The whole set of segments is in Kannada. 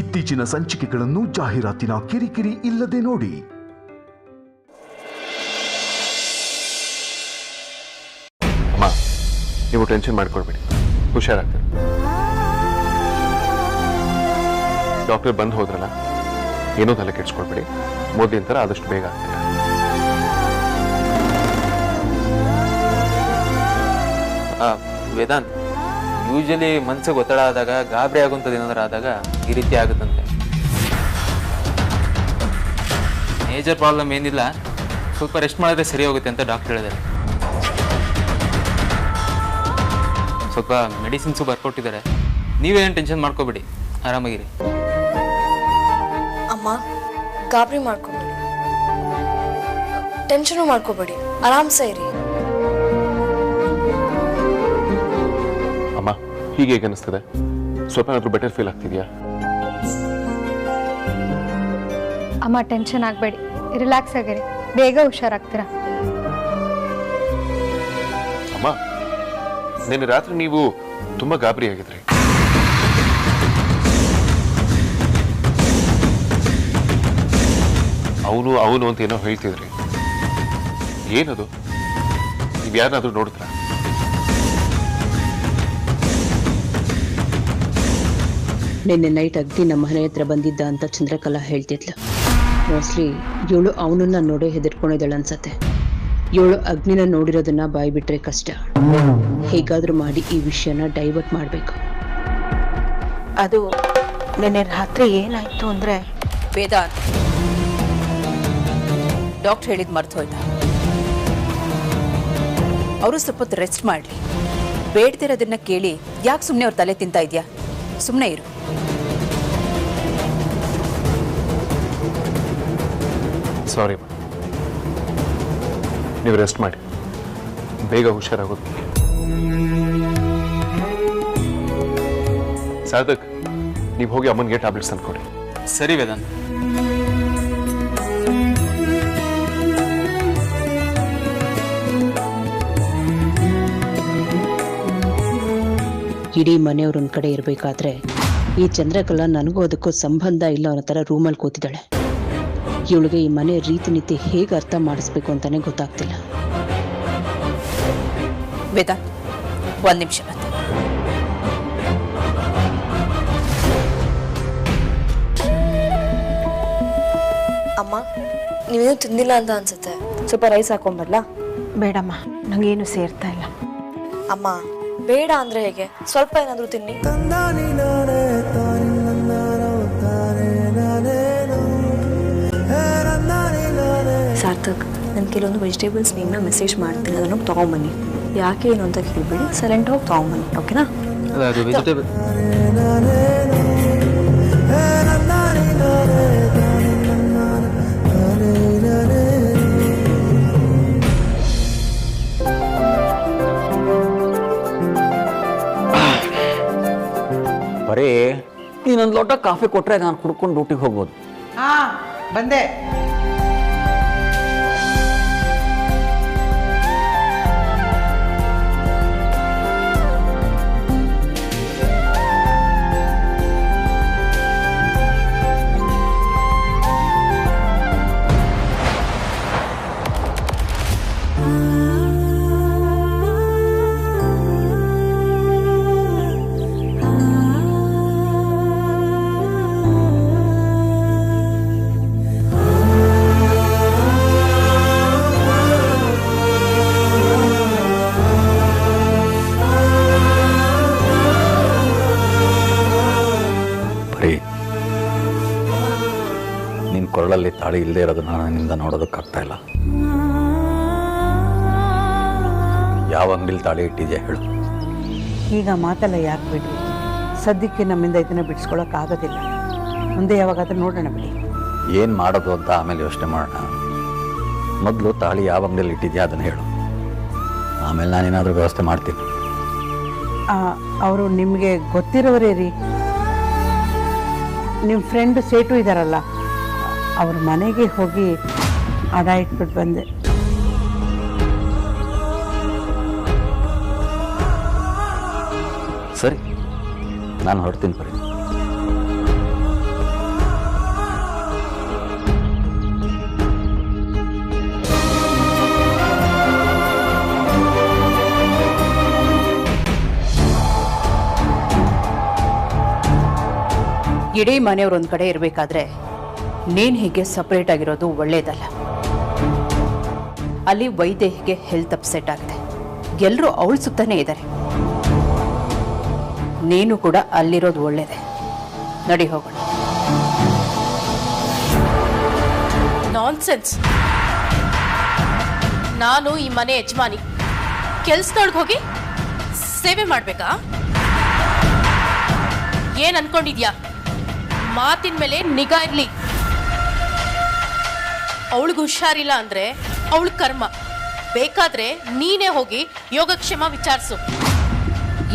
ಇತ್ತೀಚಿನ ಸಂಚಿಕೆಗಳನ್ನು ಜಾಹೀರಾತಿನ ಕಿರಿಕಿರಿ ಇಲ್ಲದೆ ನೋಡಿ. ಅಮ್ಮ, ನೀವು ಟೆನ್ಷನ್ ಮಾಡ್ಕೊಳ್ಬೇಡಿ, ಹುಷಾರಾಗ್ತೀರಿ. ಡಾಕ್ಟರ್ ಬಂದು ಹೋದ್ರಲ್ಲ, ಏನೂ ತಲೆ ಕೆಡ್ಸ್ಕೊಳ್ಬೇಡಿ. ಮೊದಲಿನ ಥರ ಆದಷ್ಟು ಬೇಗ ಆಗ್ತೀರ. ವೇದಾಂತ್, ಯೂಶಲಿ ಮನಸ್ಸಿಗೆ ಒತ್ತಡ ಆದಾಗ, ಗಾಬರಿ ಆಗುವಂಥದ್ದು ಏನಾದರೂ ಆದಾಗ ಈ ರೀತಿ ಆಗುತ್ತಂತೆ. ಮೇಜರ್ ಪ್ರಾಬ್ಲಮ್ ಏನಿಲ್ಲ, ಸ್ವಲ್ಪ ರೆಸ್ಟ್ ಮಾಡಿದ್ರೆ ಸರಿ ಹೋಗುತ್ತೆ ಅಂತ ಡಾಕ್ಟರ್ ಹೇಳಿದ್ದಾರೆ. ಸ್ವಲ್ಪ ಮೆಡಿಸಿನ್ಸು ಬರ್ಕೊಟ್ಟಿದ್ದಾರೆ. ನೀವೇನು ಟೆನ್ಷನ್ ಮಾಡ್ಕೋಬೇಡಿ, ಆರಾಮಾಗಿರಿ. ಅಮ್ಮ, ಗಾಬರಿ ಮಾಡ್ಕೋಬೇಡಿ, ಟೆನ್ಷನು ಮಾಡ್ಕೋಬೇಡಿ, ಆರಾಮ್ಸೆ ಇರಿ. ಅಮ್ಮ, ಹೀಗೆ ಹೇಗೆ ಅನಿಸ್ತದೆ? ಸ್ವಲ್ಪ ಏನಾದರೂ ಬೆಟರ್ ಫೀಲ್ ಆಗ್ತಿದೆಯಾ? ಅಮ್ಮ, ಟೆನ್ಷನ್ ಆಗಬೇಡಿ, ರಿಲ್ಯಾಕ್ಸ್ ಆಗಿರಿ, ಬೇಗ ಹುಷಾರಾಗ್ತೀರಾ. ಅಮ್ಮ, ನಿನ್ನೆ ರಾತ್ರಿ ನೀವು ತುಂಬಾ ಗಾಬರಿ ಆಗಿದ್ರಿ. ಅವನು ಅಂತ ಏನೋ ಹೇಳ್ತಿದ್ರಿ. ಏನದು? ನೀವು ಯಾರನ್ನಾದ್ರೂ ನೋಡಿದ್ರ? ನಿನ್ನೆ ನೈಟ್ ಅಗ್ದಿ ನಮ್ಮ ಮನೆ ಹತ್ರ ಬಂದಿದ್ದ ಅಂತ ಚಂದ್ರಕಲಾ ಹೇಳ್ತಿದ್ಲು. ಮೋಸ್ಟ್ಲಿ ಇವಳು ಅವನನ್ನ ನೋಡೇ ಹೆದರ್ಕೊಂಡಿದ್ದಾಳೆ ಅನ್ಸತ್ತೆ. ಇವಳು ಅಗ್ನಿನ ನೋಡಿರೋದನ್ನ ಬಾಯಿ ಬಿಟ್ರೆ ಕಷ್ಟ. ಹೇಗಾದ್ರೂ ಮಾಡಿ ಈ ವಿಷಯನ ಡೈವರ್ಟ್ ಮಾಡಬೇಕು. ಅದು ನಿನ್ನೆ ರಾತ್ರಿ ಏನಾಯ್ತು ಅಂದ್ರೆ, ವೇದಾಂತ್, ಡಾಕ್ಟರ್ ಹೇಳಿದ್ ಮರ್ತು ಹೋಯ್ತಾ? ಅವರು ಸ್ವಲ್ಪ ಹೊತ್ತು ರೆಸ್ಟ್ ಮಾಡಲಿ. ಬೇಡ್ತಿರೋದನ್ನ ಕೇಳಿ ಯಾಕೆ ಸುಮ್ಮನೆ ಅವ್ರ ತಲೆ ತಿಂತಾ ಇದೆಯಾ? ಸುಮ್ಮನೆ ಇರು. ಸಾರಿ, ನೀವು ರೆಸ್ಟ್ ಮಾಡಿ, ಬೇಗ ಹುಷಾರಾಗೋದು. ಸಾಧಕ್, ನೀವು ಹೋಗಿ ಅಮ್ಮನಿಗೆ ಟ್ಯಾಬ್ಲೆಟ್ಸ್ ತಂದ್ಕೊಡಿ. ಸರಿ ವೇದಾಂತ್. ಇಡೀ ಮನೆಯವ್ರ ಒಂದ್ ಕಡೆ ಇರಬೇಕಾದ್ರೆ ಈ ಚಂದ್ರಕಲಾ ನನಗೂ ಅದಕ್ಕೂ ಸಂಬಂಧ ಇಲ್ಲ ಅನ್ನೋ ಥರ ರೂಮಲ್ಲಿ ಕೂತಿದ್ದಾಳೆ. ಇವಳಿಗೆ ಈ ಮನೆ ರೀತಿ ನೀತಿ ಹೇಗೆ ಅರ್ಥ ಮಾಡಿಸ್ಬೇಕು ಅಂತಾನೆ ಗೊತ್ತಾಗ್ತಿಲ್ಲ. ವೇದಾಂತ್, ಒಂದ್ ನಿಮಿಷ ಮತ್ತೆ. ಅಮ್ಮ, ನೀವೇನು ತಿಂದಿಲ್ಲ ಅಂತ ಅನ್ಸುತ್ತೆ, ಸ್ವಲ್ಪ ರೈಸ್ ಹಾಕೊಂಡ್ಬರ್ಲಾ? ಬೇಡಮ್ಮ, ನಂಗೇನು ಸೇರ್ತಾ ಇಲ್ಲ. ಅಮ್ಮ, ಬೇಡ ಅಂದ್ರೆ ಹೇಗೆ? ಸ್ವಲ್ಪ ಏನಾದರೂ ತಿನ್ನಿ. ಸಾರ್ಥಕ್, ನಾನು ಕೆಲವೊಂದು ವೆಜಿಟೇಬಲ್ಸ್ ನೇಮ್ನ ಮೆಸೇಜ್ ಮಾಡ್ತೀನಿ, ಅದನ್ನು ತೊಗೊಂಬನ್ನಿ. ಯಾಕೆ ಏನು ಅಂತ ಕೇಳಬೇಡಿ, ಸೈಲೆಂಟ್ ಹೋಗಿ ತೊಗೊಂಬನ್ನಿ, ಓಕೆನಾ? ಅದು ವೆಜಿಟೇಬಲ್. ಬರೀ ನೀನೊಂದು ಲೋಟ ಕಾಫಿ ಕೊಟ್ಟರೆ ನಾನು ಕುಡ್ಕೊಂಡು ಡ್ಯೂಟಿಗೆ ಹೋಗ್ಬೋದು. ಹಾಂ, ಬಂದೆ. ನಿನ್ನ ಕೊರಳಲ್ಲಿ ತಾಳಿ ಇಲ್ಲದೆ ಇರೋದನ್ನ ನನ್ನಿಂದ ನೋಡೋದಕ್ಕಾಗ್ತಾ ಇಲ್ಲ. ಯಾವ ಅಂಗಡಿಲಿ ತಾಳಿ ಇಟ್ಟಿದ್ಯಾ ಹೇಳು? ಈಗ ಮಾತೆಲ್ಲ ಯಾಕೆ ಬಿಡಿ, ಸದ್ಯಕ್ಕೆ ನಮ್ಮಿಂದ ಇದನ್ನ ಬಿಡಿಸ್ಕೊಳಕ್ಕಾಗೋದಿಲ್ಲ. ಮುಂದೆ ಯಾವಾಗಾದ್ರೂ ನೋಡೋಣ ಬಿಡಿ. ಏನು ಮಾಡೋದು ಅಂತ ಆಮೇಲೆ ಯೋಚನೆ ಮಾಡೋಣ. ಮೊದಲು ತಾಳಿ ಯಾವ ಅಂಗಡಿಯಲ್ಲಿ ಇಟ್ಟಿದ್ಯಾ ಅದನ್ನು ಹೇಳು, ಆಮೇಲೆ ನಾನೇನಾದರೂ ವ್ಯವಸ್ಥೆ ಮಾಡ್ತೀನಿ. ಅವರು ನಿಮಗೆ ಗೊತ್ತಿರೋರೇ ರೀ. ನಿಮ್ಮ ಫ್ರೆಂಡ್ ಸೇಟು ಇದ್ದಾರಲ್ಲ, ಅವ್ರ ಮನೆಗೆ ಹೋಗಿ ಅಡ ಇಟ್ಬಿಟ್ಟು ಬಂದೆ. ಸರಿ, ನಾನು ಹೊರಡ್ತೀನಿ ಬರೀ. ಇಡೀ ಮನೆಯವ್ರು ಒಂದು ಕಡೆ ಇರಬೇಕಾದ್ರೆ ನೀನು ಹೀಗೆ ಸಪ್ರೇಟ್ ಆಗಿರೋದು ಒಳ್ಳೇದಲ್ಲ. ಅಲ್ಲಿ ವೈದೇಹಿಗೆ ಹೆಲ್ತ್ ಅಪ್ಸೆಟ್ ಆಗಿದೆ, ಎಲ್ಲರೂ ಅವಳು ಸುತ್ತಾನೇ ಇದ್ದಾರೆ. ನೀನು ಕೂಡ ಅಲ್ಲಿರೋದು ಒಳ್ಳೇದೆ. ನಡಿ ಹೋಗೋಣ. ನಾನ್ಸೆನ್ಸ್. ನಾನು ಈ ಮನೆ ಯಜಮಾನಿ, ಕೆಲ್ಸದೊಳಗೆ ಹೋಗಿ ಸೇವೆ ಮಾಡ್ಬೇಕಾ? ಏನ್ ಅನ್ಕೊಂಡಿದ್ಯಾ? ಮಾತಿನ ಮೇಲೆ ನಿಗಾ ಇರ್ಲಿ. ಅವಳಿಗೆ ಹುಷಾರಿಲ್ಲ ಅಂದ್ರೆ ಅವಳ ಕರ್ಮ. ಬೇಕಾದ್ರೆ ನೀನೇ ಹೋಗಿ ಯೋಗಕ್ಷೇಮ ವಿಚಾರಿಸು.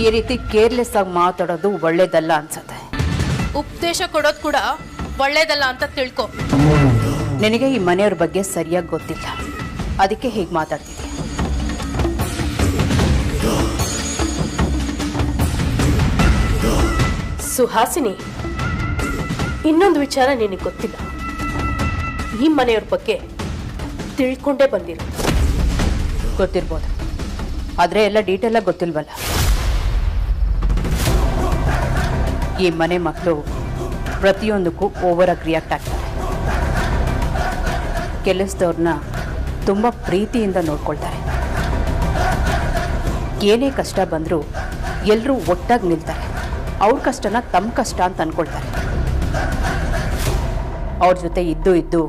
ಈ ರೀತಿ ಕೇರ್ಲೆಸ್ ಆಗಿ ಮಾತಾಡೋದು ಒಳ್ಳೇದಲ್ಲ ಅನ್ಸತ್ತೆ. ಉಪದೇಶ ಕೊಡೋದು ಕೂಡ ಒಳ್ಳೇದಲ್ಲ ಅಂತ ತಿಳ್ಕೊ. ನಿನಗೆ ಈ ಮನೆಯವ್ರ ಬಗ್ಗೆ ಸರಿಯಾಗಿ ಗೊತ್ತಿಲ್ಲ, ಅದಕ್ಕೆ ಹೀಗೆ ಮಾತಾಡ್ತಿದ್ದೆ. ಸುಹಾಸಿನಿ, ಇನ್ನೊಂದು ವಿಚಾರ ನಿನಗೆ ಗೊತ್ತಿಲ್ಲ. ಈ ಮನೆಯವ್ರ ಬಗ್ಗೆ ತಿಳ್ಕೊಂಡೇ ಬಂದಿರು. ಗೊತ್ತಿರ್ಬೋದು, ಆದರೆ ಎಲ್ಲ ಡೀಟೇಲ್ ಆಗಿ ಗೊತ್ತಿಲ್ವಲ್ಲ. ಈ ಮನೆ ಮಕ್ಕಳು ಪ್ರತಿಯೊಂದಕ್ಕೂ ಓವರ್ ಆಗಿ ರಿಯಾಕ್ಟ್ ಆಗ್ತಾರೆ. ಕೆಲಸದವ್ರನ್ನ ತುಂಬ ಪ್ರೀತಿಯಿಂದ ನೋಡ್ಕೊಳ್ತಾರೆ. ಏನೇ ಕಷ್ಟ ಬಂದರೂ ಎಲ್ಲರೂ ಒಟ್ಟಾಗಿ ನಿಲ್ತಾರೆ. ಅವ್ರ ಕಷ್ಟನ ತಮ್ಮ ಕಷ್ಟ ಅಂತ ಅಂದ್ಕೊಳ್ತಾರೆ. ಅವ್ರ ಜೊತೆ ಇದ್ದು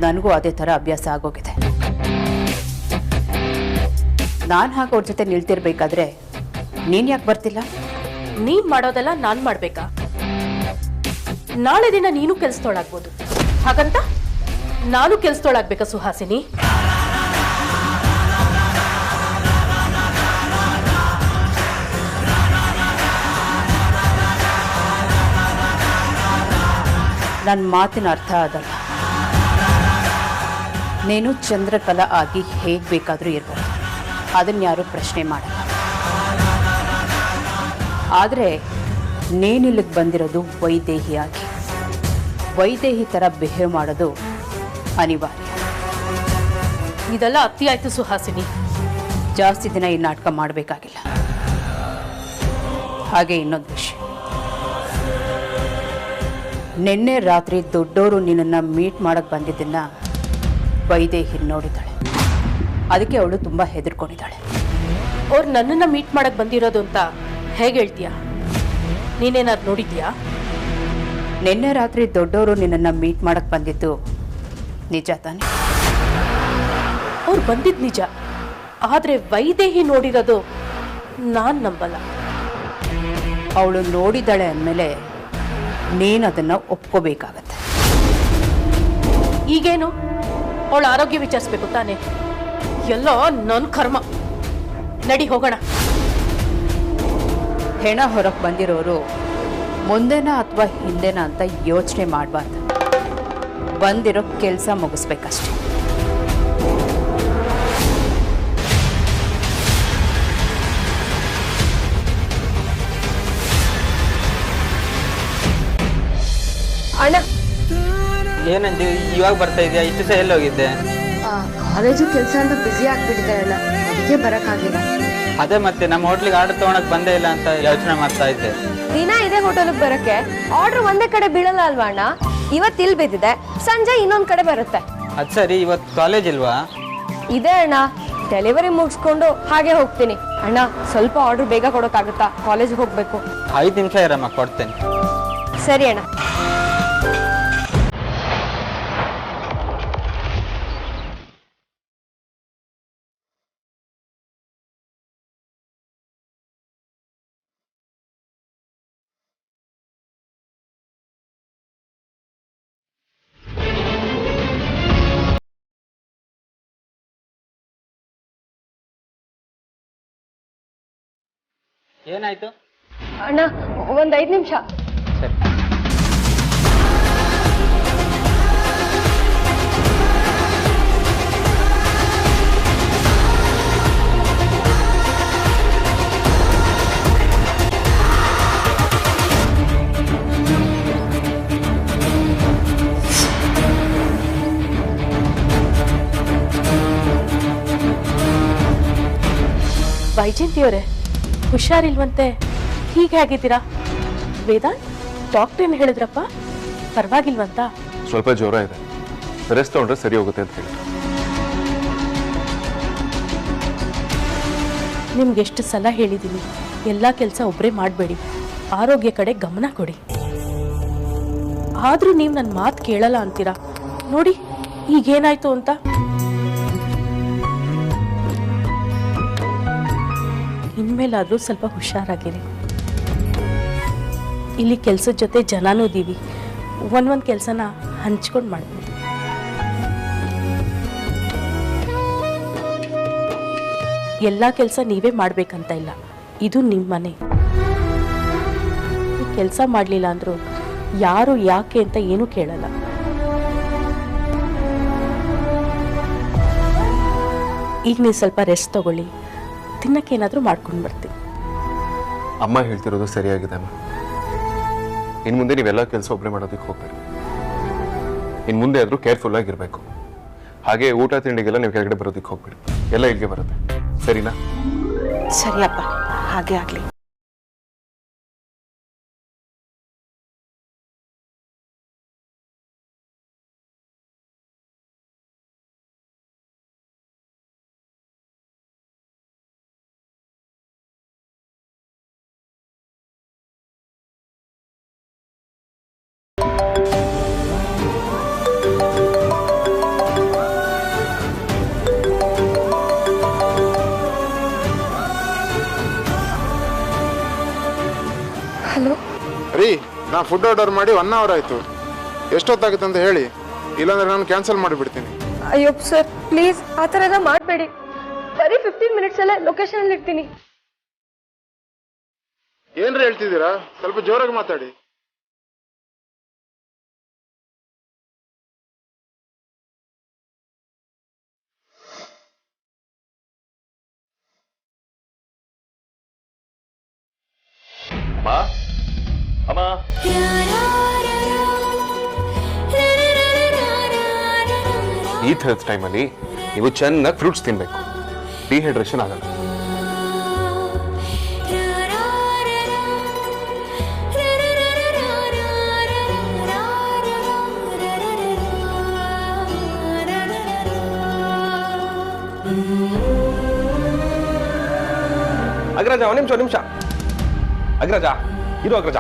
ನನಗೂ ಅದೇ ಥರ ಅಭ್ಯಾಸ ಆಗೋಗಿದೆ. ನಾನು ಹಾಗೆ ಅವ್ರ ಜೊತೆ ನಿಲ್ತಿರ್ಬೇಕಾದ್ರೆ ನೀನು ಯಾಕೆ ಬರ್ತಿಲ್ಲ? ನೀನ್ ಮಾಡೋದೆಲ್ಲ ನಾನ್ ಮಾಡ್ಬೇಕಾ? ನಾಳೆ ದಿನ ನೀನು ಕೆಲ್ಸದೊಳಾಗ್ಬೋದು, ಹಾಗಂತ ನಾನು ಕೆಲ್ಸದೊಳಾಗ್ಬೇಕಾ ಸುಹಾಸಿನಿ? ನನ್ನ ಮಾತಿನ ಅರ್ಥ ಅದಲ್ಲ. ನೀನು ಚಂದ್ರಕಲಾ ಆಗಿ ಹೇಗೆ ಬೇಕಾದರೂ ಇರ್ಬೋದು, ಅದನ್ನ ಯಾರೂ ಪ್ರಶ್ನೆ ಮಾಡಲ್ಲ. ಆದರೆ ನೀನಿಲ್ಲಿಗೆ ಬಂದಿರೋದು ವೈದೇಹಿಯಾಗಿ. ವೈದೇಹಿ ಥರ ಬಿಹೇವ್ ಮಾಡೋದು ಅನಿವಾರ್ಯ. ಇದೆಲ್ಲ ಅತಿ ಆಯ್ತು ಸುಹಾಸಿನಿ. ಜಾಸ್ತಿ ದಿನ ಈ ನಾಟಕ ಮಾಡಬೇಕಾಗಿಲ್ಲ. ಹಾಗೆ ಇನ್ನೊಂದು ವಿಷಯ, ನಿನ್ನೆ ರಾತ್ರಿ ದೊಡ್ಡವರು ನಿನ್ನನ್ನು ಮೀಟ್ ಮಾಡಕ್ಕೆ ಬಂದಿದ್ದನ್ನ ವೈದೇಹಿ ನೋಡಿದ್ದಾಳೆ. ಅದಕ್ಕೆ ಅವಳು ತುಂಬ ಹೆದರ್ಕೊಂಡಿದ್ದಾಳೆ. ಅವ್ರು ನನ್ನನ್ನು ಮೀಟ್ ಮಾಡಕ್ ಬಂದಿರೋದು ಅಂತ ಹೇಗೆ ಹೇಳ್ತೀಯಾ? ನೀನೇನಾದ್ರು ನೋಡಿದ್ಯಾ? ನಿನ್ನೆ ರಾತ್ರಿ ದೊಡ್ಡವರು ನಿನ್ನನ್ನು ಮೀಟ್ ಮಾಡಕ್ಕೆ ಬಂದಿದ್ದು ನಿಜ ತಾನೆ? ಅವ್ರು ಬಂದಿದ್ದು ನಿಜ, ಆದರೆ ವೈದೇಹಿ ನೋಡಿರೋದು ನಾನು ನಂಬಲ್ಲ. ಅವಳು ನೋಡಿದ್ದಾಳೆ ಅಂದಮೇಲೆ ನೀನು ಅದನ್ನು ಒಪ್ಕೋಬೇಕಾಗತ್ತೆ. ಈಗೇನು ಅವಳ ಆರೋಗ್ಯ ವಿಚಾರಿಸ್ಬೇಕು ತಾನೆ? ಎಲ್ಲೋ ನನ್ನ ಕರ್ಮ. ನಡಿ ಹೋಗೋಣ. ಹೆಣ ಹೊರಗೆ ಬಂದಿರೋರು ಮುಂದೆನಾ ಅಥವಾ ಹಿಂದೆನಾ ಅಂತ ಯೋಚನೆ ಮಾಡಬಾರ್ದು. ಬಂದಿರೋ ಕೆಲಸ ಮುಗಿಸ್ಬೇಕಷ್ಟೆ. ಅಣ್ಣ, ಏನಂದು ಇವಾಗ ಬರ್ತಾ ಇದೆಯಾ? ಇಷ್ಟು ಸಹ ಎಲ್ಲಿ ಹೋಗಿದ್ದೆ? ಕಾಲೇಜು ಕೆಲಸ ಅಂತ ಬ್ಯುಸಿ ಆಗ್ಬಿಟ್ಟಿದ್ದಾರೆ ಅಣ್ಣ, ಅದಕ್ಕೆ ಬರೋಕ್ಕಾಗಿಲ್ಲ. ಅದೇ ಮತ್ತೆ ನಮ್ಮ ಹೋಟ್ಲಿಗೆ ಆರ್ಡರ್ ತೊಗೊಳಕ್ ಬಂದೇ ಇಲ್ಲ ಅಂತ ಯೋಚನೆ ಮಾಡ್ತಾ ಇದ್ದೆ. ದಿನ ಇದೇ ಹೋಟೆಲ್ಗೆ ಬರಕ್ಕೆ ಆರ್ಡರ್ ಒಂದೇ ಕಡೆ ಬೀಳಲ್ಲ ಅಲ್ವಾ ಅಣ್ಣ? ಇವತ್ತು ಇಲ್ಲಿ ಬಿದ್ದಿದೆ, ಸಂಜೆ ಇನ್ನೊಂದ್ ಕಡೆ ಬರುತ್ತೆ. ಅದ್ ಸರಿ, ಇವತ್ತು ಕಾಲೇಜ್ ಇಲ್ವಾ? ಇದೆ ಅಣ್ಣ, ಡೆಲಿವರಿ ಮುಗಿಸ್ಕೊಂಡು ಹಾಗೆ ಹೋಗ್ತೀನಿ. ಅಣ್ಣ, ಸ್ವಲ್ಪ ಆರ್ಡರ್ ಬೇಗ ಕೊಡೋಕ್ಕಾಗುತ್ತಾ? ಕಾಲೇಜ್ಗೆ ಹೋಗ್ಬೇಕು. 5 ನಿಮಿಷ ಇರಮ್ಮ, ಕೊಡ್ತೇನೆ. ಸರಿ ಅಣ್ಣ. ಏನಾಯ್ತು ಅಣ್ಣ, ಒಂದ್ 5 ನಿಮಿಷ. ಸರಿ. ವೈಜಯಂತಿಯವರೇ, ಹುಷಾರಿಲ್ವಂತೆ, ಹೀಗೆ ಆಗಿದ್ದೀರಾ? ವೇದಾಂತ್, ಡಾಕ್ಟರ್ ಏನು ಹೇಳಿದ್ರಪ್ಪ? ಪರವಾಗಿಲ್ವಂತ? ಸ್ವಲ್ಪ ಜ್ವರ ಇದೆ, ರೆಸ್ಟ್ ತಗೊಂಡ್ರೆ ಸರಿ ಹೋಗುತ್ತೆ ಅಂತ ಹೇಳಿದ್ರು. ನಿಮ್ಗೆ ಎಷ್ಟು ಸಲ ಹೇಳಿದ್ದೀನಿ, ಎಲ್ಲ ಕೆಲಸ ಒಬ್ಬರೇ ಮಾಡಬೇಡಿ, ಆರೋಗ್ಯ ಕಡೆ ಗಮನ ಕೊಡಿ. ಆದರೂ ನೀವು ನನ್ನ ಮಾತು ಕೇಳಲ್ಲ ಅಂತೀರಾ. ನೋಡಿ ಈಗೇನಾಯ್ತು ಅಂತ. ಇನ್ಮೇಲಾದರೂ ಸ್ವಲ್ಪ ಹುಷಾರಾಗಿರಿ. ಇಲ್ಲಿ ಕೆಲಸದ ಜೊತೆ ಜನನೂ ಇದ್ದೀವಿ, ಒಂದೊಂದು ಕೆಲಸನ ಹಂಚ್ಕೊಂಡು ಮಾಡ್ಬೋದು. ಎಲ್ಲ ಕೆಲಸ ನೀವೇ ಮಾಡಬೇಕಂತ ಇಲ್ಲ, ಇದು ನಿಮ್ಮ ಮನೆ. ಕೆಲಸ ಮಾಡಲಿಲ್ಲ ಅಂದರೂ ಯಾರು ಯಾಕೆ ಅಂತ ಏನೂ ಕೇಳಲ್ಲ. ಈಗ ನೀವು ಸ್ವಲ್ಪ ರೆಸ್ಟ್ ತಗೊಳ್ಳಿ, ತಿನ್ನಕ್ಕೇನಾದರೂ ಮಾಡ್ಕೊಂಡು ಬರ್ತೀನಿ. ಅಮ್ಮ ಹೇಳ್ತಿರೋದು ಸರಿಯಾಗಿದೆ ಅಮ್ಮ. ಇನ್ನು ಮುಂದೆ ನೀವೆಲ್ಲ ಕೆಲಸ ಒಬ್ಬರೇ ಮಾಡೋದಕ್ಕೆ ಹೋಗ್ಬೇಡಿ. ಇನ್ನು ಮುಂದೆ ಆದರೂ ಕೇರ್ಫುಲ್ ಆಗಿರಬೇಕು. ಹಾಗೆ ಊಟ ತಿಂಡಿಗೆಲ್ಲ ನೀವು ಕೆಳಗಡೆ ಬರೋದಕ್ಕೆ ಹೋಗ್ಬೇಡಿ, ಎಲ್ಲ ಇಲ್ಲಿಗೆ ಬರುತ್ತೆ. ಸರಿನಾ? ಸರಿಯಪ್ಪ, ಹಾಗೆ ಆಗಲಿ. ರೀ, ನಾ ಫುಡ್ ಆರ್ಡರ್ ಮಾಡಿ 1 ಅವರ್ ಆಯಿತು. ಎಷ್ಟೊತ್ತಾಗುತ್ತೆ ಅಂತ ಹೇಳಿ, ಇಲ್ಲಾಂದ್ರೆ ನಾನು ಕ್ಯಾನ್ಸಲ್ ಮಾಡಿಬಿಡ್ತೀನಿ. ಅಯ್ಯೋ ಸರ್, ಪ್ಲೀಸ್ ಆ ಥರ ಎಲ್ಲ ಮಾಡಬೇಡಿ. ಬರೀ 15 ಮಿನಿಟ್ಸ್ ಅಲ್ಲೇ ಲೊಕೇಶನ್ ಇರ್ತೀನಿ. ಏನ್ರಿ ಹೇಳ್ತಿದ್ದೀರಾ? ಸ್ವಲ್ಪ ಜೋರಾಗಿ ಮಾತಾಡಿ. ಅಮ್ಮ, ಈ ಥರದ ಟೈಮಲ್ಲಿ ನೀವು ಚೆನ್ನಾಗಿ ಫ್ರೂಟ್ಸ್ ತಿನ್ಬೇಕು, ಡಿಹೈಡ್ರೇಷನ್ ಆಗಲ್ಲ. ಅಗ್ರಜ, ಒಂದು ನಿಮಿಷ. ಅಗ್ರಜ, ಇದು ಅಗ್ರಜ.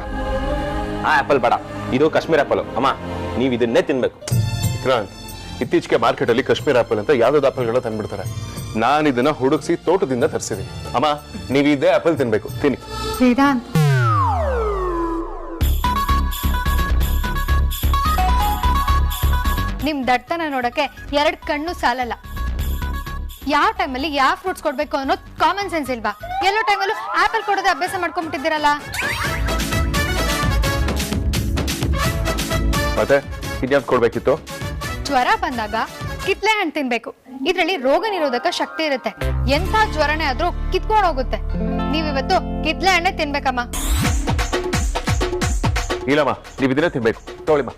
ಆ ಆಪಲ್ ಬೇಡ, ಇದು ಕಾಶ್ಮೀರ್ ಆಪಲ್. ಅಮ್ಮ, ನೀವು ಇದನ್ನೇ ತಿನ್ಬೇಕು. ವಿಕ್ರಾಂತ್, ಇತ್ತೀಚೆಗೆ ಮಾರ್ಕೆಟ್ ಅಲ್ಲಿ ಕಾಶ್ಮೀರ್ ಆಪಲ್ ಅಂತ ಯಾವ್ದಾವ್ದು ಆಪಲ್ಗಳ ತಂದ್ಬಿಡ್ತಾರೆ. ನಾನು ಇದನ್ನ ಹುಡುಕ್ಸಿ ತೋಟದಿಂದ ತರಿಸಿದೀನಿ. ಅಮ್ಮ, ನೀವು ಇದೇ ಆಪಲ್ ತಿನ್ಬೇಕು, ತಿನ್ನಿ. ವೇದಾಂತ್, ನಿಮ್ ದಟ್ಟತನ ನೋಡಕ್ಕೆ 2 ಕಣ್ಣು ಸಾಲಲ್ಲ. ಯಾವ ಟೈಮಲ್ಲಿ ಯಾವ ಫ್ರೂಟ್ಸ್ ಕೊಡ್ಬೇಕು ಅನ್ನೋ ಕಾಮನ್ ಸೆನ್ಸ್ ಇಲ್ವಾ? ಎಲ್ಲೋ ಟೈಮಲ್ಲೂ ಆಪಲ್ ಕೊಡೋದೇ ಅಭ್ಯಾಸ ಮಾಡ್ಕೊಂಡ್ಬಿಟ್ಟಿದ್ದೀರಲ್ಲ. ಮತ್ತೆ ಇದ್ಯಾವ್ದು ಕೊಡ್ಬೇಕಿತ್ತು? ಜ್ವರ ಬಂದಾಗ ಕಿತ್ಲೆ ಹಣ್ಣು ತಿನ್ಬೇಕು. ಇದ್ರಲ್ಲಿ ರೋಗ ನಿರೋಧಕ ಶಕ್ತಿ ಇರುತ್ತೆ. ಎಂಥ ಜ್ವರನೇ ಆದ್ರೂ ಕಿತ್ಕೊಂಡು ಹೋಗುತ್ತೆ. ನೀವಿವತ್ತು ಕಿತ್ಲೆ ಹಣ್ಣೆ ತಿನ್ಬೇಕಮ್ಮ. ಇಲ್ಲಮ್ಮ, ನೀವು ಇದನ್ನೇ ತಿನ್ಬೇಕು. ತಗೊಳ್ಳಿಮ್ಮ.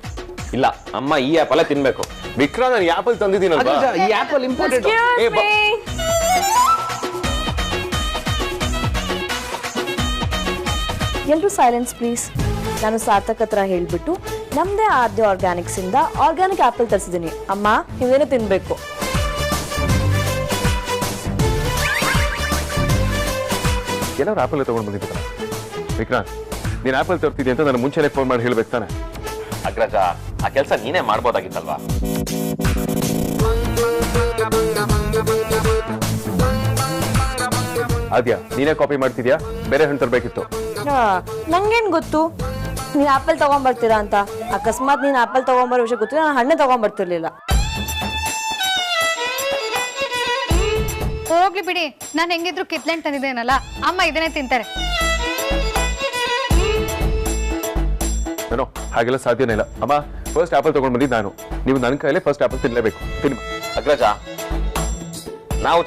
ಇಲ್ಲ ಅಮ್ಮ, ಈ ಆಪಲ್ ತಿನ್ಬೇಕು. ವಿಕ್ರಾಂತ್, ನಾನು ಈ ಆಪಲ್ ತಂದಿದ್ದೀನಲ್ವಾ? ಈ ಆಪಲ್ ಇಂಪಾರ್ಟೆಂಟ್. ಎಲ್ಲರೂ ಸೈಲೆನ್ಸ್ ಪ್ಲೀಸ್. ನಾನು ಸಾರ್ಥಕ್ ಹತ್ರ ಹೇಳ್ಬಿಟ್ಟು ನಮ್ದೇ ಆದ್ಯ ಆರ್ಗ್ಯಾನಿಕ್ಸ್ ಇಂದ ಆರ್ಗ್ಯಾನಿಕ್ ಆಪಲ್ ತರಿಸಿದ್ದೀನಿ. ಅಮ್ಮ, ನೀವೇನು ತಿನ್ಬೇಕು. ಎಲ್ಲರೂ ಆಪಲ್ ತಗೊಂಡು ಬಂದಿದ್ದೀರ. ವಿಕ್ರಾಂತ್, ನೀನ್ ಆಪಲ್ ತರ್ತಿದ್ದೆ ಅಂತ ನಾನು ಮುಂಚೆನೆ ಫೋನ್ ಮಾಡಿ ಹೇಳ್ಬೇಕು ತಾನೆ? ಅಗ್ರಜ, ಆ ಕೆಲಸ ನೀನೇ ಮಾಡ್ಬೋದಾಗಿತ್ತಲ್ವಾ? ಆದ್ಯಾ, ನೀನೇ ಕಾಪಿ ಮಾಡ್ತಿದ್ಯಾ? ಬೇರೆ ಹಣ್ಣು ತರಬೇಕಿತ್ತು. ನಂಗೇನ್ ಗೊತ್ತು ನೀನ್ ಆಪಲ್ ತಗೊಂಡ್ಬರ್ತೀರಾ ಅಂತ? ಅಕಸ್ಮಾತ್ ನೀನ್ ಆಪಲ್ ತಗೊಂಬರೋ ವಿಷಯ ಗೊತ್ತಿಲ್ಲ, ನಾನು ಹಣ್ಣೆ ತಗೊಂಡ್ಬರ್ತಿರ್ಲಿಲ್ಲ. ಹೋಗ್ಲಿ ಬಿಡಿ, ನಾನು ಹೆಂಗಿದ್ರು ಕಿತ್ಲೆಂಟ್ ತಂದಿದ್ದೇನಲ್ಲ, ಅಮ್ಮ ಇದನ್ನೇ ತಿಂತಾರೆ. ಏನೋ ಹಾಗೆಲ್ಲ ಸಾಧ್ಯನೇ ಇಲ್ಲ. ಅಮ್ಮ, ಫಸ್ಟ್ ಆಪಲ್ ತಗೊಂಡ್ ಬಂದಿದ್ದು ನಾನು. ನೀವು ನನ್ನ ಕೈಲೇ ಫಸ್ಟ್ ಆಪಲ್ ತಿನ್ಲೇಬೇಕು. ತಿನ್ನಿ. ಅಗ್ರಜ, ನಾವು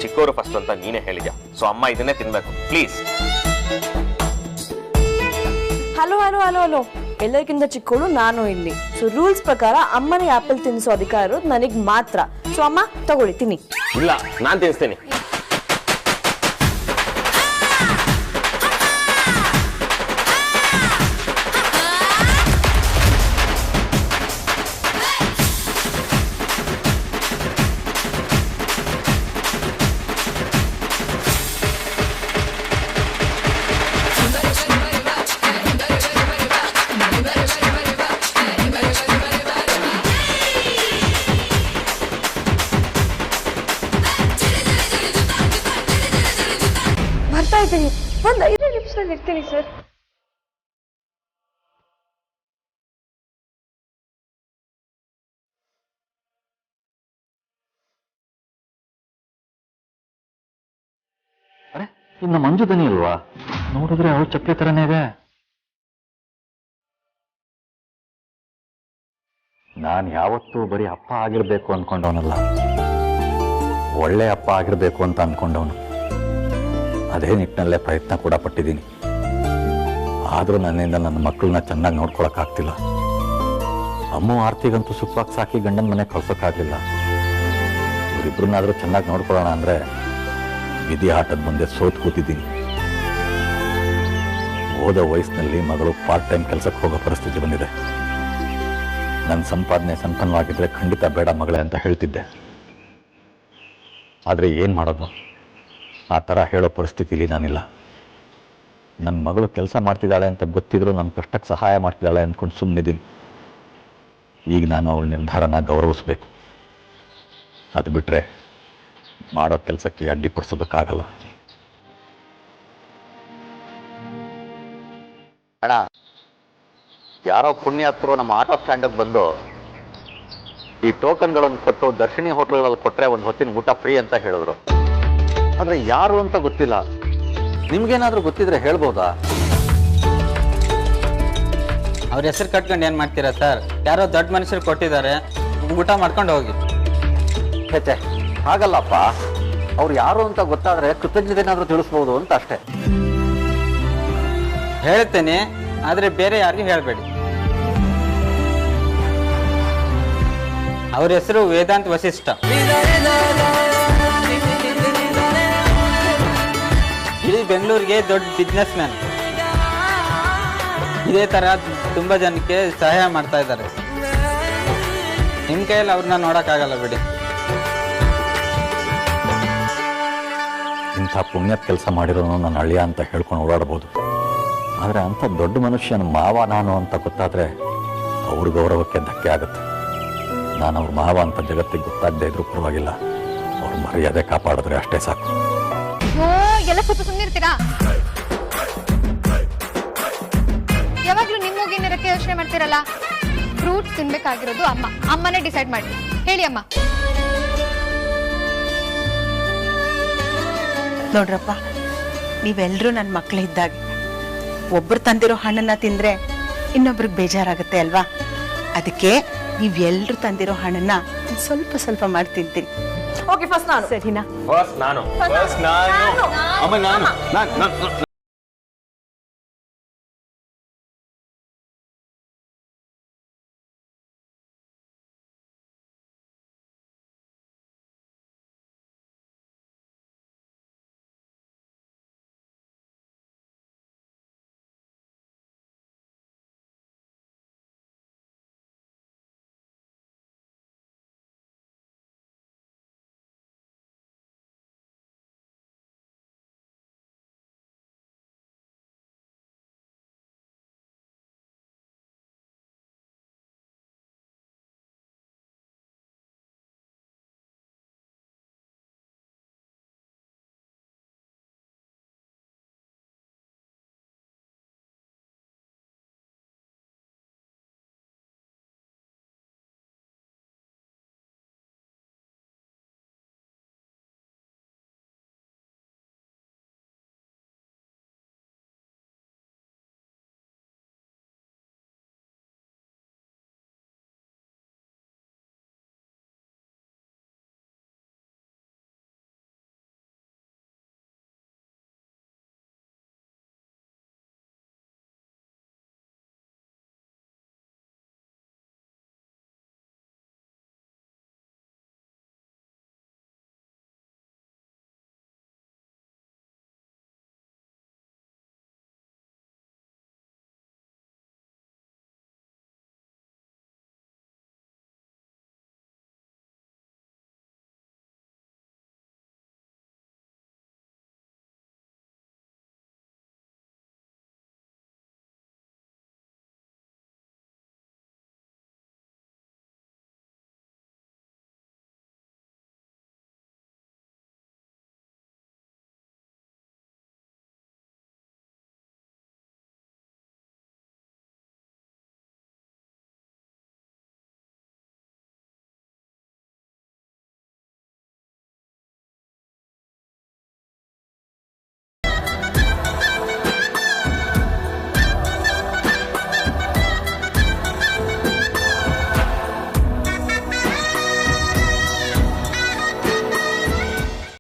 ಚಿಕ್ಕವರು ಫಸ್ಟ್ ಅಂತ ನೀನೇ ಹೇಳಿದ್ಯಾ. ಸೊ ಅಮ್ಮ ಇದನ್ನೇ ತಿನ್ಬೇಕು, please. Hello hello hello hello, ಎಲ್ಲರಿಗಿಂತ ಚಿಕ್ಕವಳು ನಾನು ಇಲ್ಲಿ. ಸೊ ರೂಲ್ಸ್ ಪ್ರಕಾರ ಅಮ್ಮನಿಗೆ ಆಪಲ್ ತಿನ್ನಿಸೋ ಅಧಿಕಾರ ಇರೋದು ನನಗೆ ಮಾತ್ರ. ಸೊ ಅಮ್ಮ ತಗೊಳ್ಳಿ, ತಿನ್ನಿ. ಇಲ್ಲ, ನಾನು ತಿನ್ನಿಸ್ತೀನಿ. ಹೋಗ್ತೀನಿ ಸರ್. ಇನ್ನು ಮಂಜು ದನಿ ಅಲ್ವಾ? ನೋಡಿದ್ರೆ ಅವಳು ಚಪ್ಪಲಿ ತರನೇ ಇದೆ. ನಾನು ಯಾವತ್ತೂ ಬರೀ ಅಪ್ಪ ಆಗಿರ್ಬೇಕು ಅನ್ಕೊಂಡವನಲ್ಲ, ಒಳ್ಳೆ ಅಪ್ಪ ಆಗಿರ್ಬೇಕು ಅಂತ ಅನ್ಕೊಂಡವನು. ಅದೇ ನಿಟ್ಟಿನಲ್ಲೇ ಪ್ರಯತ್ನ ಕೂಡ ಪಟ್ಟಿದ್ದೀನಿ. ಆದರೂ ನನ್ನಿಂದ ನನ್ನ ಮಕ್ಕಳನ್ನ ಚೆನ್ನಾಗಿ ನೋಡ್ಕೊಳಕ್ಕಾಗ್ತಿಲ್ಲ. ಅಮ್ಮ ಆರ್ತಿಗಂತೂ ಸುಖವಾಗಿ ಸಾಕಿ ಗಂಡನ ಮನೆ ಕಳ್ಸೋಕ್ಕಾಗಲಿಲ್ಲ. ಇವರಿಬ್ರನ್ನಾದರೂ ಚೆನ್ನಾಗಿ ನೋಡ್ಕೊಳ್ಳೋಣ ಅಂದರೆ ವಿಧಿ ಆಟದ ಮುಂದೆ ಸೋತ್ ಕೂತಿದ್ದೀನಿ. ಓದೋ ವಯಸ್ಸಿನಲ್ಲಿ ಮಗಳು ಪಾರ್ಟ್ ಟೈಮ್ ಕೆಲಸಕ್ಕೆ ಹೋಗೋ ಪರಿಸ್ಥಿತಿ ಬಂದಿದೆ. ನನ್ನ ಸಂಪಾದನೆ ಸಂಪನ್ನವಾಗಿದ್ದರೆ ಖಂಡಿತ ಬೇಡ ಮಗಳೇ ಅಂತ ಹೇಳ್ತಿದ್ದೆ. ಆದರೆ ಏನು ಮಾಡೋದು, ಆ ಥರ ಹೇಳೋ ಪರಿಸ್ಥಿತಿಲಿ ನಾನಿಲ್ಲ. ನನ್ನ ಮಗಳು ಕೆಲಸ ಮಾಡ್ತಿದ್ದಾಳೆ ಅಂತ ಗೊತ್ತಿದ್ರು ನನ್ನ ಕಷ್ಟಕ್ಕೆ ಸಹಾಯ ಮಾಡ್ತಿದ್ದಾಳೆ ಅಂದ್ಕೊಂಡು ಸುಮ್ಮನಿದ್ದೀನಿ. ಈಗ ನಾನು ಅವಳ ನಿರ್ಧಾರನ ಗೌರವಿಸ್ಬೇಕು. ಅದು ಬಿಟ್ಟರೆ ಮಾಡೋ ಕೆಲಸಕ್ಕೆ ಅಡ್ಡಿಪಡಿಸೋದಕ್ಕಾಗಲ್ಲ. ಅಣ್ಣ, ಯಾರೋ ಪುಣ್ಯಾತ್ರು ನಮ್ಮ ಆಟೋ ಸ್ಟ್ಯಾಂಡಿಗೆ ಬಂದು ಈ ಟೋಕನ್ಗಳನ್ನು ಕೊಟ್ಟು ದರ್ಶಿನಿ ಹೋಟ್ಲ್ಗಳಲ್ಲಿ ಕೊಟ್ಟರೆ ಒಂದು ಹೊತ್ತಿನ ಊಟ ಫ್ರೀ ಅಂತ ಹೇಳಿದ್ರು. ಆದರೆ ಯಾರು ಅಂತ ಗೊತ್ತಿಲ್ಲ. ನಿಮ್ಗೇನಾದರೂ ಗೊತ್ತಿದ್ರೆ ಹೇಳ್ಬೋದಾ? ಅವ್ರ ಹೆಸರು ಕಟ್ಕೊಂಡು ಏನು ಮಾಡ್ತೀರಾ ಸರ್? ಯಾರೋ ದೊಡ್ಡ ಮನುಷ್ಯರು ಕೊಟ್ಟಿದ್ದಾರೆ, ಊಟ ಮಾಡ್ಕೊಂಡು ಹೋಗಿ. ಛೇ, ಹಾಗಲ್ಲಪ್ಪ. ಅವ್ರು ಯಾರು ಅಂತ ಗೊತ್ತಾದರೆ ಕೃತಜ್ಞತೆನಾದರೂ ತಿಳಿಸ್ಬೋದು ಅಂತ ಅಷ್ಟೇ. ಹೇಳ್ತೇನೆ, ಆದರೆ ಬೇರೆ ಯಾರಿಗೂ ಹೇಳಬೇಡಿ. ಅವ್ರ ಹೆಸರು ವೇದಾಂತ್ ವಸಿಷ್ಠ. ಇಡೀ ಬೆಂಗಳೂರಿಗೆ ದೊಡ್ಡ ಬಿಸ್ನೆಸ್ ಮ್ಯಾನ್. ಇದೇ ಥರ ತುಂಬ ಜನಕ್ಕೆ ಸಹಾಯ ಮಾಡ್ತಾ ಇದ್ದಾರೆ. ನಿಮ್ಮ ಕೈಯಲ್ಲಿ ಅವ್ರನ್ನ ನೋಡೋಕ್ಕಾಗಲ್ಲ ಬಿಡಿ. ಇಂಥ ಪುಣ್ಯದ ಕೆಲಸ ಮಾಡಿರೋನು ನನ್ನ ಅಳಿಯ ಅಂತ ಹೇಳ್ಕೊಂಡು ಓಡಾಡ್ಬೋದು. ಆದರೆ ಅಂಥ ದೊಡ್ಡ ಮನುಷ್ಯನ ಮಾವ ನಾನು ಅಂತ ಗೊತ್ತಾದರೆ ಅವ್ರ ಗೌರವಕ್ಕೆ ಧಕ್ಕೆ ಆಗುತ್ತೆ. ನಾನು ಅವ್ರ ಮಾವ ಅಂತ ಜಗತ್ತಿಗೆ ಗೊತ್ತಾಗದೇ ಇದ್ರೂ ಪರವಾಗಿಲ್ಲ, ಅವ್ರ ಮರ್ಯಾದೆ ಕಾಪಾಡಿದ್ರೆ ಅಷ್ಟೇ ಸಾಕು. ಎಲ್ಲ ಸ್ವಲ್ಪ ಸುಮ್ಮನಿರ್ತೀರಾ? ಯಾವಾಗ್ಲೂ ನಿಮ್ಮ ಹೋಗಿನರಕ್ಕೆ ಯೋಚನೆ ಮಾಡ್ತಿರಲ್ಲ. ಫ್ರೂಟ್ಸ್ ತಿನ್ಬೇಕಾಗಿರೋದು ಅಮ್ಮನೇ ಡಿಸೈಡ್ ಮಾಡಿ. ಹೇಳಿ ಅಮ್ಮ. ನೋಡ್ರಪ್ಪ, ನೀವೆಲ್ಲರೂ ನನ್ನ ಮಕ್ಕಳಿದ್ದಾಗ ಒಬ್ರು ತಂದಿರೋ ಹಣ್ಣನ್ನ ತಿಂದ್ರೆ ಇನ್ನೊಬ್ರಿಗೆ ಬೇಜಾರಾಗುತ್ತೆ ಅಲ್ವಾ? ಅದಕ್ಕೆ ನೀವೆಲ್ಲರೂ ತಂದಿರೋ ಹಣ್ಣನ್ನ ಸ್ವಲ್ಪ ಸ್ವಲ್ಪ ಮಾಡಿ ತಿಂತೀನಿ. ಓಕೆ, ಫಸ್ಟ್ ನಾನು. ಸರಿನಾ? ಫಸ್ಟ್ ನಾನು.